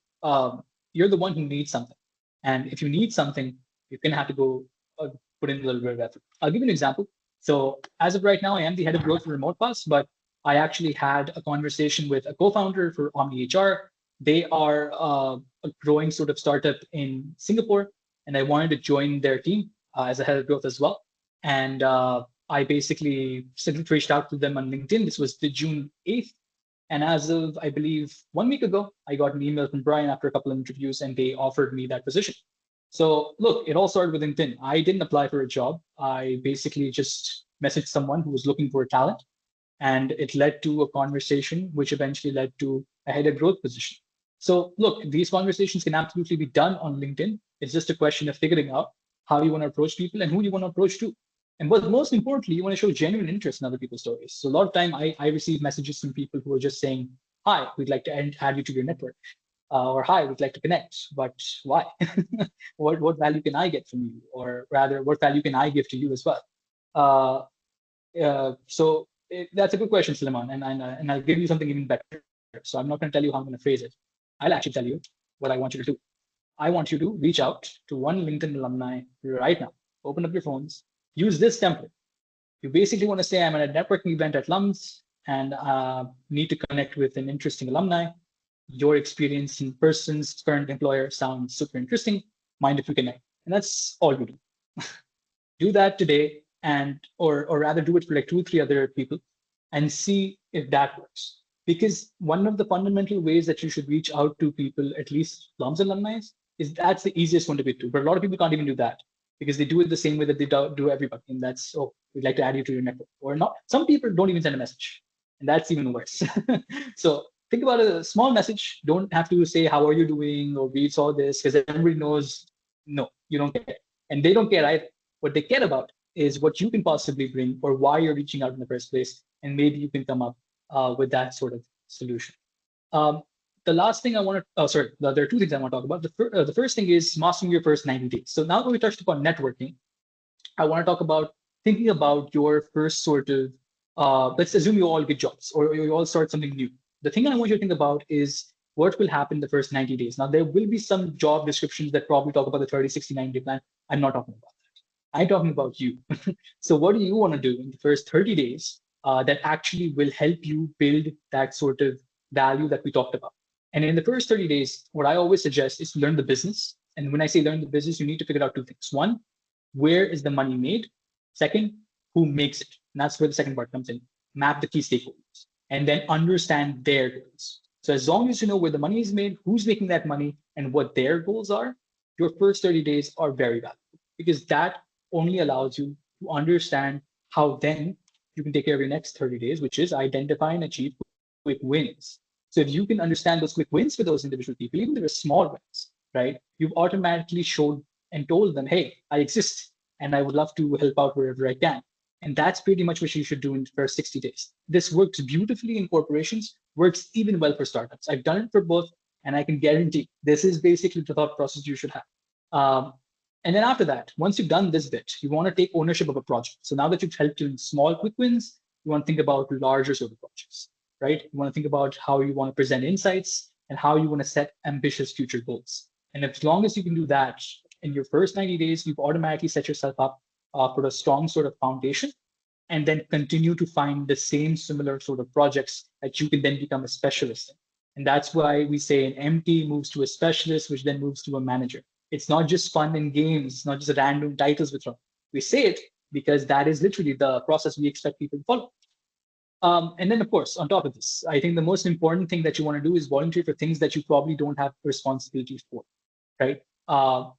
you're the one who needs something. And if you need something, you're going to have to go put in a little bit of effort. I'll give you an example. So as of right now, I am the head of growth for Remote Pass, but I actually had a conversation with a co-founder for Omni HR. They are a growing sort of startup in Singapore, and I wanted to join their team as a head of growth as well. And I basically simply reached out to them on LinkedIn. This was the June 8th. And as of, I believe, 1 week ago, I got an email from Brian after a couple of interviews, and they offered me that position. So look, it all started with LinkedIn. I didn't apply for a job. I basically just messaged someone who was looking for a talent, and it led to a conversation, which eventually led to a head of growth position. So look, these conversations can absolutely be done on LinkedIn. It's just a question of figuring out how you want to approach people and who you want to approach to. And but most importantly, you want to show genuine interest in other people's stories. So a lot of time I receive messages from people who are just saying, hi, we'd like to add you to your network. Or hi, we'd like to connect, but why? What value can I get from you? Or rather, what value can I give to you as well? That's a good question, Suleiman, and I'll give you something even better. So I'm not going to tell you how I'm going to phrase it. I'll actually tell you what I want you to do. I want you to reach out to one LinkedIn alumni right now. Open up your phones. Use this template. You basically want to say, I'm at a networking event at LUMS and need to connect with an interesting alumni. Your experience in person's current employer sounds super interesting. Mind if we connect? And that's all you do. Do that today, and or rather do it for like 2 or 3 other people and see if that works. Because one of the fundamental ways that you should reach out to people, at least LUMS alumni, is that's the easiest one to be to. But a lot of people can't even do that because they do it the same way that they do everybody. And that's, oh, we'd like to add you to your network. Or not. Some people don't even send a message. And that's even worse. So think about a small message. Don't have to say, how are you doing? Or we saw this, because everybody knows, no, you don't care. And they don't care either. What they care about is what you can possibly bring or why you're reaching out in the first place. And maybe you can come up with that sort of solution. The last thing I want to, there are 2 things I want to talk about. The first thing is mastering your first 90 days. So now that we touched upon networking, I want to talk about thinking about your first sort of, let's assume you all get jobs or you all start something new. The thing I want you to think about is what will happen in the first 90 days. Now, there will be some job descriptions that probably talk about the 30, 60, 90-day plan. I'm not talking about that. I'm talking about you. So what do you want to do in the first 30 days that actually will help you build that sort of value that we talked about? And in the first 30 days, what I always suggest is to learn the business. And when I say learn the business, you need to figure out 2 things. One, where is the money made? Second, who makes it? And that's where the second part comes in. Map the key stakeholders and then understand their goals. So as long as you know where the money is made, who's making that money, and what their goals are, your first 30 days are very valuable because that only allows you to understand how then you can take care of your next 30 days, which is identify and achieve quick wins. So if you can understand those quick wins for those individual people, even if they're small wins, right? You've automatically showed and told them, hey, I exist and I would love to help out wherever I can. And that's pretty much what you should do in the first 60 days. This works beautifully in corporations, works even well for startups. I've done it for both, and I can guarantee this is basically the thought process you should have. Um, and then after that, once you've done this bit, you want to take ownership of a project. So now that you've helped in small, quick wins, you want to think about larger sort of projects, right? You want to think about how you want to present insights and how you want to set ambitious future goals. And as long as you can do that in your first 90 days, you've automatically set yourself up for a strong sort of foundation, and then continue to find the same similar sort of projects that you can then become a specialist in. And that's why we say an MT moves to a specialist, which then moves to a manager. It's not just fun and games, it's not just random titles we throw. We say it because that is literally the process we expect people to follow. And then, of course, on top of this, I think the most important thing that you want to do is volunteer for things that you probably don't have responsibility for, right?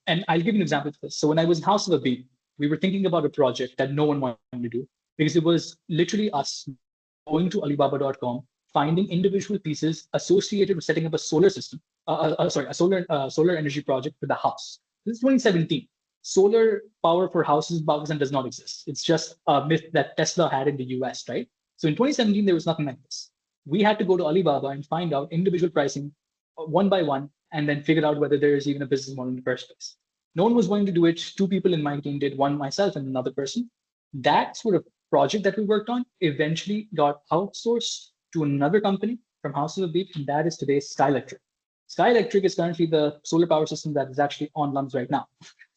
And I'll give you an example of this. So when I was in House of a Bee, we were thinking about a project that no one wanted to do because it was literally us going to Alibaba.com, finding individual pieces associated with setting up a solar system, solar energy project for the house. This is 2017. Solar power for houses in Pakistan does not exist. It's just a myth that Tesla had in the US, right? So in 2017, there was nothing like this. We had to go to Alibaba and find out individual pricing one by one, and then figure out whether there is even a business model in the first place. No one was going to do it. Two people in my team did, one myself and another person. That sort of project that we worked on eventually got outsourced to another company from House of a Beat, and that is today Sky Electric. Sky Electric is currently the solar power system that is actually on LUMS right now.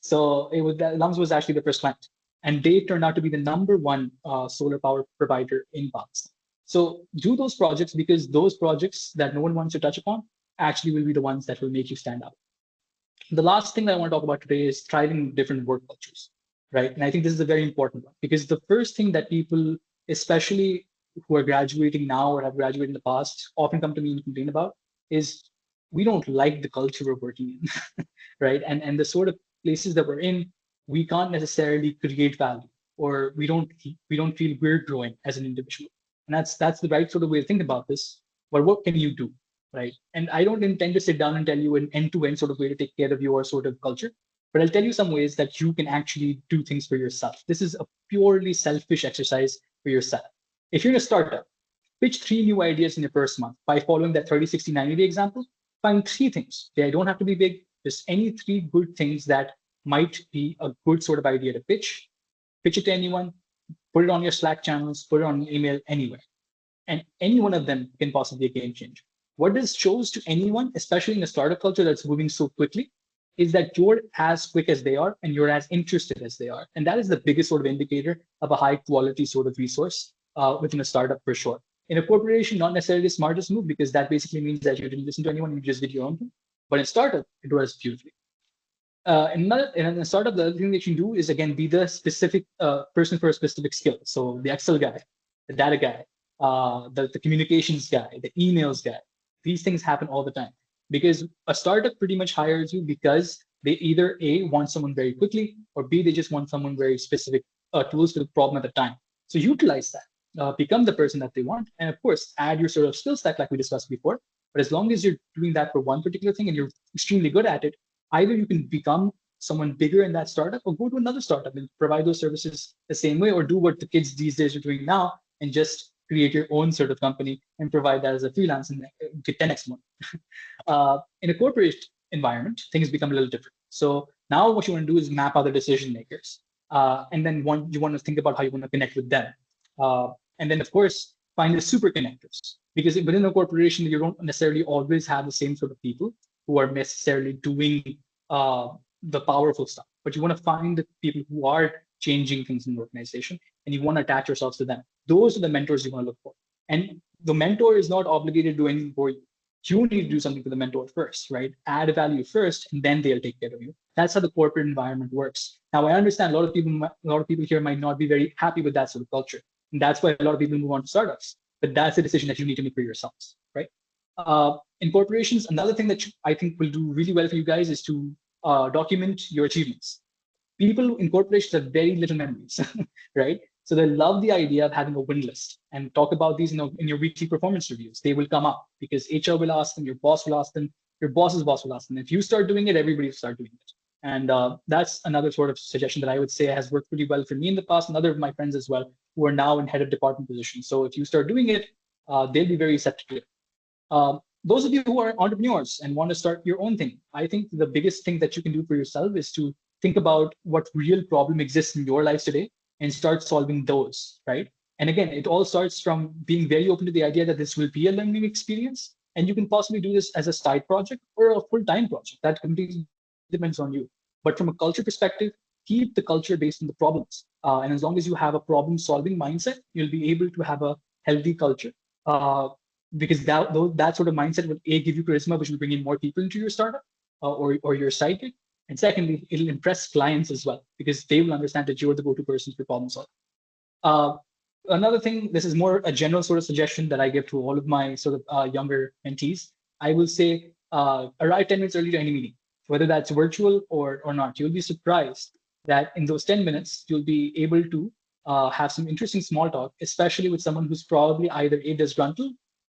So LUMS was actually the first client, and they turned out to be the number one solar power provider in Pakistan. So do those projects because those projects that no one wants to touch upon actually will be the ones that will make you stand out. The last thing that I want to talk about today is thriving different work cultures, right? And I think this is a very important one because the first thing that people, especially who are graduating now or have graduated in the past, often come to me and complain about is we don't like the culture we're working in, right? And the sort of places that we're in, we can't necessarily create value, or we don't feel we're growing as an individual. And that's the right sort of way to think about this. But what can you do? Right. And I don't intend to sit down and tell you an end-to-end sort of way to take care of your sort of culture, but I'll tell you some ways that you can actually do things for yourself. This is a purely selfish exercise for yourself. If you're in a startup, pitch 3 new ideas in your first month by following that 30, 60, 90-day example. Find 3 things. They don't have to be big, just any 3 good things that might be a good sort of idea to pitch. Pitch it to anyone, put it on your Slack channels, put it on email, anywhere. And any one of them can possibly be a game changer. What this shows to anyone, especially in a startup culture that's moving so quickly, is that you're as quick as they are and you're as interested as they are. And that is the biggest sort of indicator of a high quality sort of resource within a startup for sure. In a corporation, not necessarily the smartest move because that basically means that you didn't listen to anyone, you just did your own thing. But in startup, it works beautifully. In a startup, the other thing that you do is again be the specific person for a specific skill. So the Excel guy, the data guy, the communications guy, the emails guy. These things happen all the time because a startup pretty much hires you because they either A, want someone very quickly, or B, they just want someone very specific tools for the problem at the time. So utilize that, become the person that they want, and of course, add your sort of skill stack like we discussed before. But as long as you're doing that for one particular thing and you're extremely good at it, either you can become someone bigger in that startup or go to another startup and provide those services the same way, or do what the kids these days are doing now and just create your own sort of company and provide that as a freelance and get 10x more. In a corporate environment, things become a little different. So now what you want to do is map out the decision makers. And then you want to think about how you want to connect with them. And then, of course, find the super connectors. Because within a corporation, you don't necessarily always have the same sort of people who are necessarily doing the powerful stuff. But you want to find the people who are changing things in the organization, and you want to attach yourselves to them. Those are the mentors you want to look for. And the mentor is not obligated to do anything for you. You need to do something for the mentor first, right? Add value first, and then they'll take care of you. That's how the corporate environment works. Now, I understand a lot of people here might not be very happy with that sort of culture, and that's why a lot of people move on to startups. But that's a decision that you need to make for yourselves, right? In corporations, another thing that I think will do really well for you guys is to document your achievements. People in corporations have very little memories, right? So they love the idea of having a win list and talk about these in your weekly performance reviews. They will come up because HR will ask them, your boss will ask them, your boss's boss will ask them. If you start doing it, everybody will start doing it. And that's another sort of suggestion that I would say has worked pretty well for me in the past and other of my friends as well who are now in head of department positions. So if you start doing it, they'll be very receptive to it. Those of you who are entrepreneurs and want to start your own thing, I think the biggest thing that you can do for yourself is to think about what real problem exists in your lives today and start solving those, right? And again, it all starts from being very open to the idea that this will be a learning experience. And you can possibly do this as a side project or a full-time project. That completely depends on you. But from a culture perspective, keep the culture based on the problems. And as long as you have a problem-solving mindset, you'll be able to have a healthy culture. Because that sort of mindset will give you charisma, which will bring in more people into your startup or your site gig. And secondly, it'll impress clients as well because they will understand that you're the go-to person for problem solving. Uh, Another thing, this is more a general sort of suggestion that I give to all of my sort of younger mentees. I will say arrive 10 minutes early to any meeting, whether that's virtual or not. You'll be surprised that in those 10 minutes, you'll be able to have some interesting small talk, especially with someone who's probably either A, disgruntled,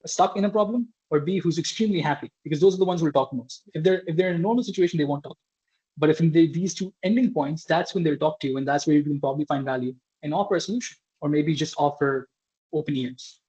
stuck in a problem, or B, who's extremely happy, because those are the ones who will talk most. If they're in a normal situation, they won't talk. But if in these two ending points, that's when they'll talk to you, and that's where you can probably find value and offer a solution, or maybe just offer open ears.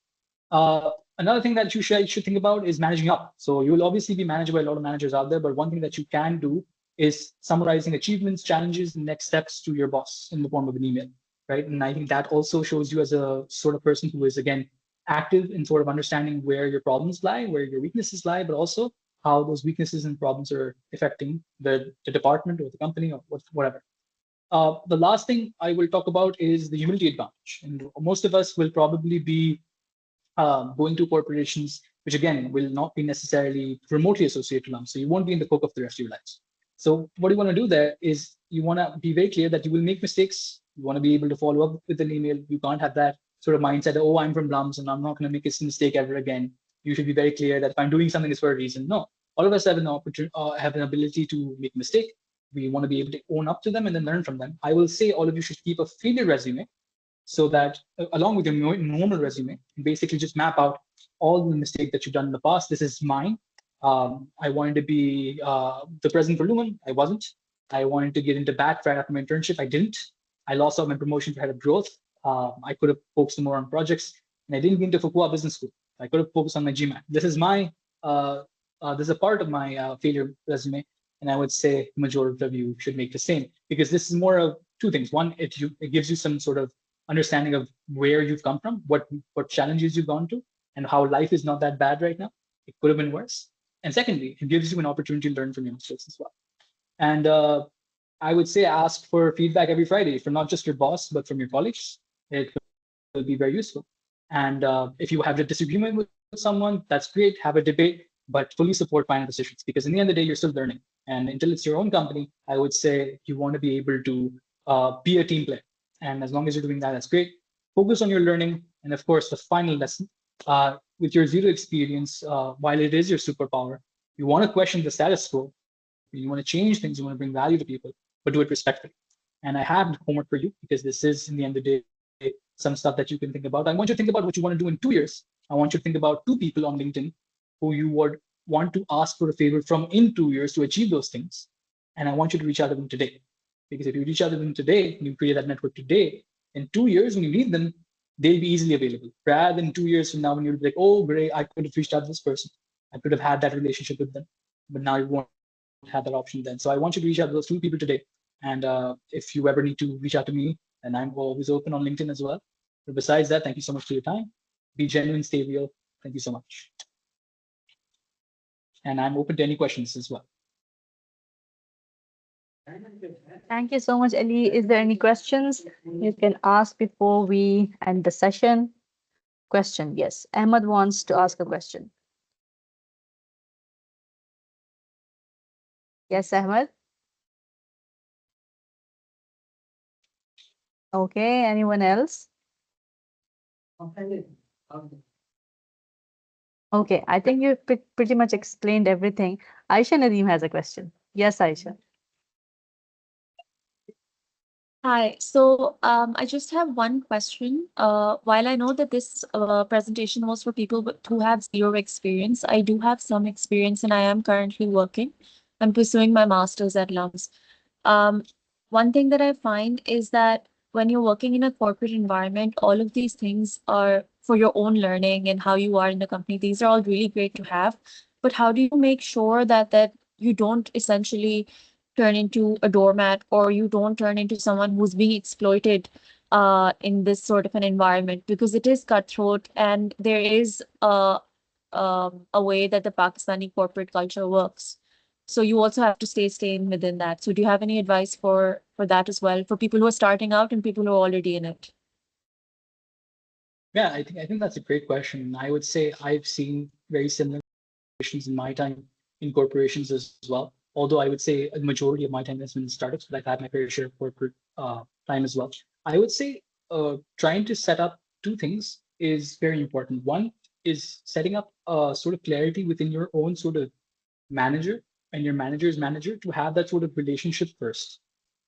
Another thing that you should think about is managing up. So you will obviously be managed by a lot of managers out there, but one thing that you can do is summarizing achievements, challenges, and next steps to your boss in the form of an email, right? And I think that also shows you as a sort of person who is, again, active in sort of understanding where your problems lie, where your weaknesses lie, but also how those weaknesses and problems are affecting the department or the company or whatever. The last thing I will talk about is the humility advantage. And most of us will probably be going to corporations, which again will not be necessarily remotely associated to them. So you won't be in the coke of the rest of your lives. So what you want to do there is you want to be very clear that you will make mistakes. You want to be able to follow up with an email. You can't have that sort of mindset, oh, I'm from Blums and I'm not going to make this mistake ever again. You should be very clear that if I'm doing something, it's for a reason. No, all of us have an opportunity, have an ability to make a mistake. We want to be able to own up to them and then learn from them. I will say all of you should keep a failure resume so that along with your normal resume, basically just map out all the mistakes that you've done in the past. This is mine. I wanted to be the president for Lumen. I wasn't. I wanted to get into BAT right after my internship. I didn't. I lost out my promotion for head of growth. I could have focused more on projects, and I didn't get into Fuqua Business School. I could have focused on my GMAT. This is a part of my failure resume, and I would say the majority of you should make the same because this is more of two things. One, it gives you some sort of understanding of where you've come from, what challenges you've gone to, and how life is not that bad right now. It could have been worse. And secondly, it gives you an opportunity to learn from your mistakes as well. And I would say ask for feedback every Friday from not just your boss, but from your colleagues. It will be very useful. And if you have a disagreement with someone, that's great. Have a debate, but fully support final decisions because in the end of the day, you're still learning. And until it's your own company, I would say you want to be able to be a team player. And as long as you're doing that, that's great. Focus on your learning. And of course, the final lesson with your zero experience, while it is your superpower, you want to question the status quo. You want to change things. You want to bring value to people, but do it respectfully. And I have homework for you because this is, in the end of the day, some stuff that you can think about. I want you to think about what you want to do in 2 years. I want you to think about two people on LinkedIn who you would want to ask for a favor from in 2 years to achieve those things. And I want you to reach out to them today. Because if you reach out to them today, and you create that network today, in 2 years, when you need them, they'll be easily available. Rather than 2 years from now, when you'll be like, oh, great, I could have reached out to this person. I could have had that relationship with them. But now you won't have that option then. So I want you to reach out to those two people today. And if you ever need to reach out to me, and I'm always open on LinkedIn as well. But besides that, thank you so much for your time. Be genuine, stay real. Thank you so much. And I'm open to any questions as well. Thank you so much, Ali. Is there any questions you can ask before we end the session? Question, yes. Ahmed wants to ask a question. Yes, Ahmed. Okay, anyone else? Okay, I think you pretty much explained everything. Aisha Nadeem has a question. Yes, Aisha. Hi. So I just have one question. While I know that this presentation was for people who have zero experience, I do have some experience and I am currently working. I'm pursuing my master's at LUMS. Um, One thing that I find is that when you're working in a corporate environment, all of these things are for your own learning and how you are in the company. These are all really great to have. But how do you make sure that you don't essentially turn into a doormat or you don't turn into someone who's being exploited in this sort of an environment? Because it is cutthroat and there is a way that the Pakistani corporate culture works. So you also have to staying within that. So do you have any advice for that as well, for people who are starting out and people who are already in it? Yeah, I think that's a great question. I would say I've seen very similar situations in my time in corporations as well. Although I would say a majority of my time has been in startups, but I've had my fair share of corporate time as well. I would say trying to set up two things is very important. One is setting up a sort of clarity within your own sort of manager and your manager's manager to have that sort of relationship first.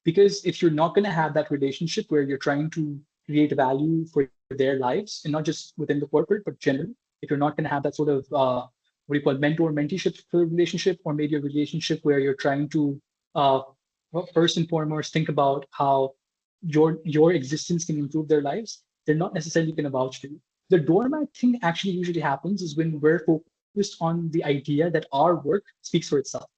Because if you're not going to have that relationship where you're trying to create value for their lives, and not just within the corporate, but generally, if you're not going to have that sort of what do you call mentor menteeship relationship, or maybe a relationship where you're trying to well, first and foremost think about how your existence can improve their lives, they're not necessarily going to vouch for you. The doormat thing actually usually happens is when we're focused on the idea that our work speaks for itself.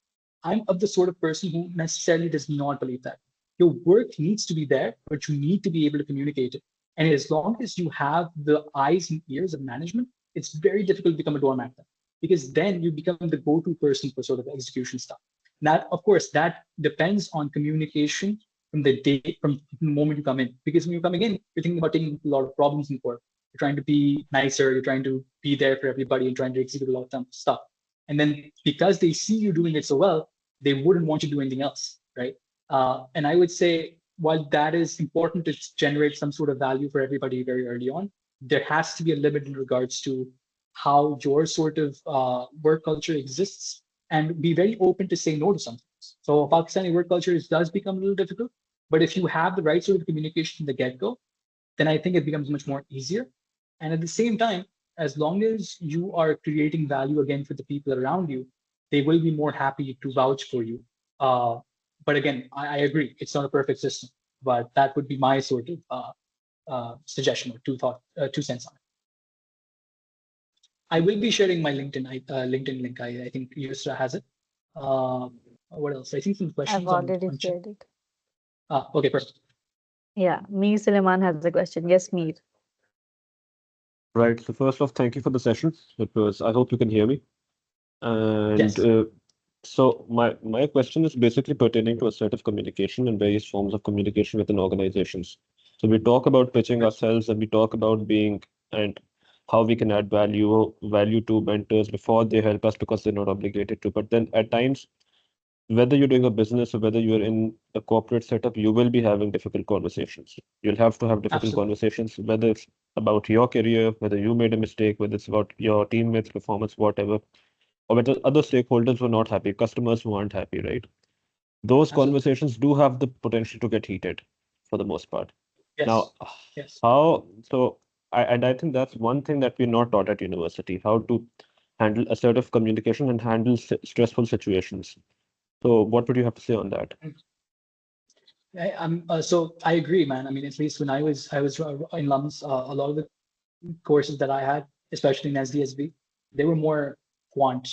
I'm of the sort of person who necessarily does not believe that. Your work needs to be there, but you need to be able to communicate it. And as long as you have the eyes and ears of management, it's very difficult to become a doormat then, because then you become the go-to person for sort of execution stuff. That, of course, that depends on communication from the day, from the moment you come in. Because when you're coming in, you're thinking about taking a lot of problems in court. You're trying to be nicer, you're trying to be there for everybody and trying to execute a lot of stuff. And then because they see you doing it so well, they wouldn't want you to do anything else, right? And I would say, while that is important to generate some sort of value for everybody very early on, there has to be a limit in regards to how your sort of work culture exists, and be very open to say no to some things. So Pakistani work culture does become a little difficult, but if you have the right sort of communication from the get-go, then I think it becomes much more easier. And at the same time, as long as you are creating value again for the people around you, they will be more happy to vouch for you. Uh, but again, I agree, it's not a perfect system, but that would be my sort of suggestion or two cents on it. I will be sharing my LinkedIn link. I think Yusra has it. Uh, what else? I think some I've questions already on chat. shared it. Okay, perfect. Yeah, Mir Suleiman has a question. Yes, Mir. Right. So first off, thank you for the session. I hope you can hear me. And Yes, so my question is basically pertaining to assertive communication and various forms of communication within organizations. So we talk about pitching ourselves and we talk about being and how we can add value to mentors before they help us because they're not obligated to. But then at times, whether you're doing a business or whether you're in a corporate setup, you will be having difficult conversations. You'll have to have difficult absolutely. conversations, whether it's about your career, whether you made a mistake, whether it's about your teammates' performance, whatever, or whether other stakeholders were not happy, customers who aren't happy, right? Those Absolutely. conversations do have the potential to get heated for the most part. Now, Yes. Yes. how so I think that's one thing that we're not taught at university, how to handle assertive communication and handle stressful situations. So what would you have to say on that? So I agree, man. I mean, at least when I was in LUMS, a lot of the courses that I had, especially in SDSB, they were more quant,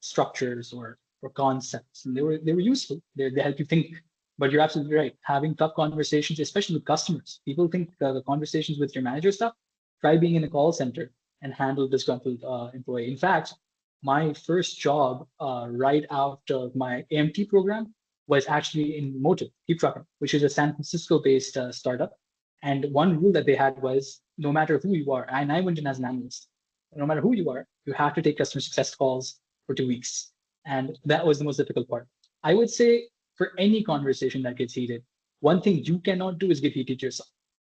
structures or concepts, and they were useful. They help you think. But you're absolutely right. Having tough conversations, especially with customers, people think the conversations with your manager stuff. Try being in a call center and handle disgruntled employee. In fact, my first job right after my AMT program was actually in Motive, Keep Trucking, which is a San Francisco-based startup. And one rule that they had was no matter who you are, and I went in as an analyst, no matter who you are, you have to take customer success calls for 2 weeks. And that was the most difficult part. I would say for any conversation that gets heated, One thing you cannot do is get heated yourself.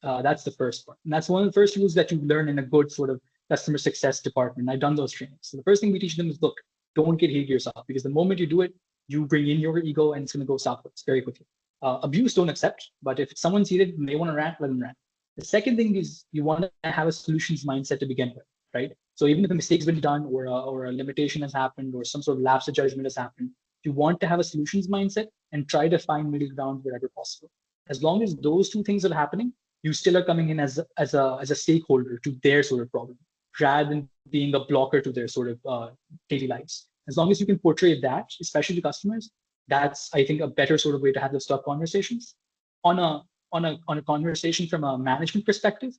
That's the first one. And that's one of the first rules that you learn in a good sort of customer success department. I've done those trainings. So the first thing we teach them is, look, don't get heated yourself, because the moment you do it, you bring in your ego and it's going to go southwards very quickly. Abuse, don't accept. But if someone's heated and they want to rant, let them rant. The second thing is you want to have a solutions mindset to begin with, right? So even if a mistake's been done, or a limitation has happened, or some sort of lapse of judgment has happened, you want to have a solutions mindset and try to find middle ground wherever possible. As long as those two things are happening, you still are coming in as a stakeholder to their sort of problem, rather than being a blocker to their sort of daily lives. As long as you can portray that, especially to customers, that's, I think, a better sort of way to have those tough conversations. On a conversation from a management perspective,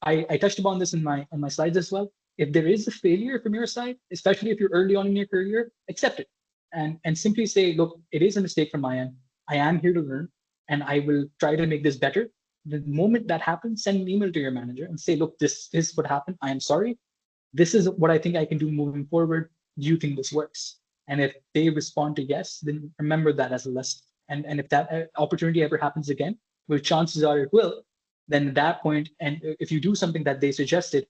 I touched upon this in my slides as well. If there is a failure from your side, especially if you're early on in your career, accept it and simply say, look, it is a mistake from my end. I am here to learn, and I will try to make this better. The moment that happens, send an email to your manager and say, look, this is what happened. I am sorry. This is what I think I can do moving forward. Do you think this works? And if they respond to yes, then remember that as a lesson. And if that opportunity ever happens again, which chances are it will, then at that point, and if you do something that they suggested,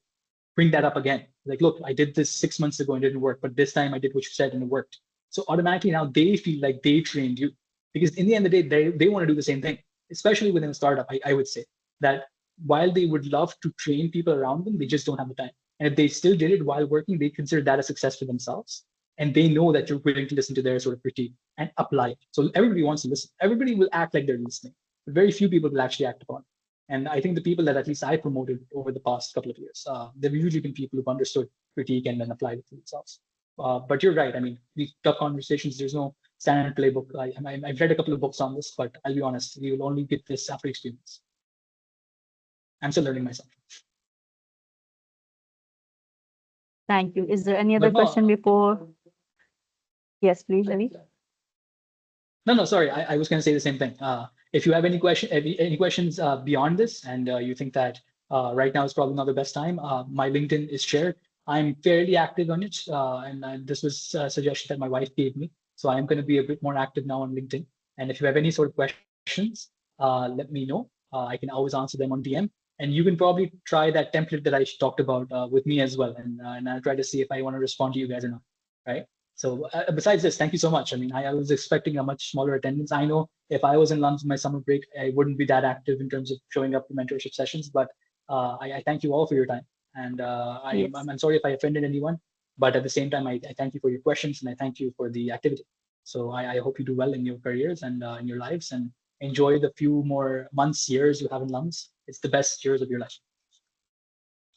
bring that up again. Like, look, I did this 6 months ago and it didn't work, but this time I did what you said and it worked. So automatically now they feel like they trained you, because in the end of the day, they want to do the same thing, especially within a startup. I would say that while they would love to train people around them, they just don't have the time. And if they still did it while working, they consider that a success for themselves. And they know that you're willing to listen to their sort of critique and apply it. So everybody wants to listen. Everybody will act like they're listening, but very few people will actually act upon it. And I think the people that at least I promoted over the past couple of years, they've usually been people who've understood critique and then applied it to themselves. But you're right. I mean, these tough conversations, there's no standard playbook. I've read a couple of books on this, but I'll be honest, you will only get this after experience. I'm still learning myself. Thank you. Is there any other But no, question before? Yes, please, Ali. No, sorry. I was going to say the same thing. If you have any questions beyond this, and you think that right now is probably not the best time, my LinkedIn is shared. I'm fairly active on it, and this was a suggestion that my wife gave me. So I'm going to be a bit more active now on LinkedIn. And if you have any sort of questions, let me know. I can always answer them on DM. And you can probably try that template that I talked about with me as well, and I'll try to see if I want to respond to you guys or not. Right. So besides this, thank you so much. I mean, I was expecting a much smaller attendance. I know if I was in London for my summer break, I wouldn't be that active in terms of showing up to mentorship sessions. But I thank you all for your time. And Yes. I'm sorry if I offended anyone. But at the same time, I thank you for your questions and I thank you for the activity. So I hope you do well in your careers and in your lives, and enjoy the few more months, years you have in lungs. It's the best years of your life.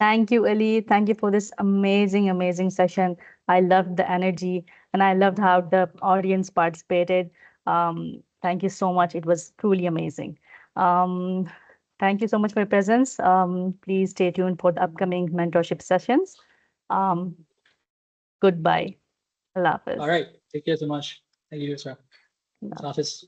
Thank you, Ali. Thank you for this amazing, amazing session. I loved the energy and I loved how the audience participated. Thank you so much. It was truly amazing. Thank you so much for your presence. Please stay tuned for the upcoming mentorship sessions. Goodbye. Allah Hafiz. All right. Take care so much. Thank you, sir. Allah. Hafiz.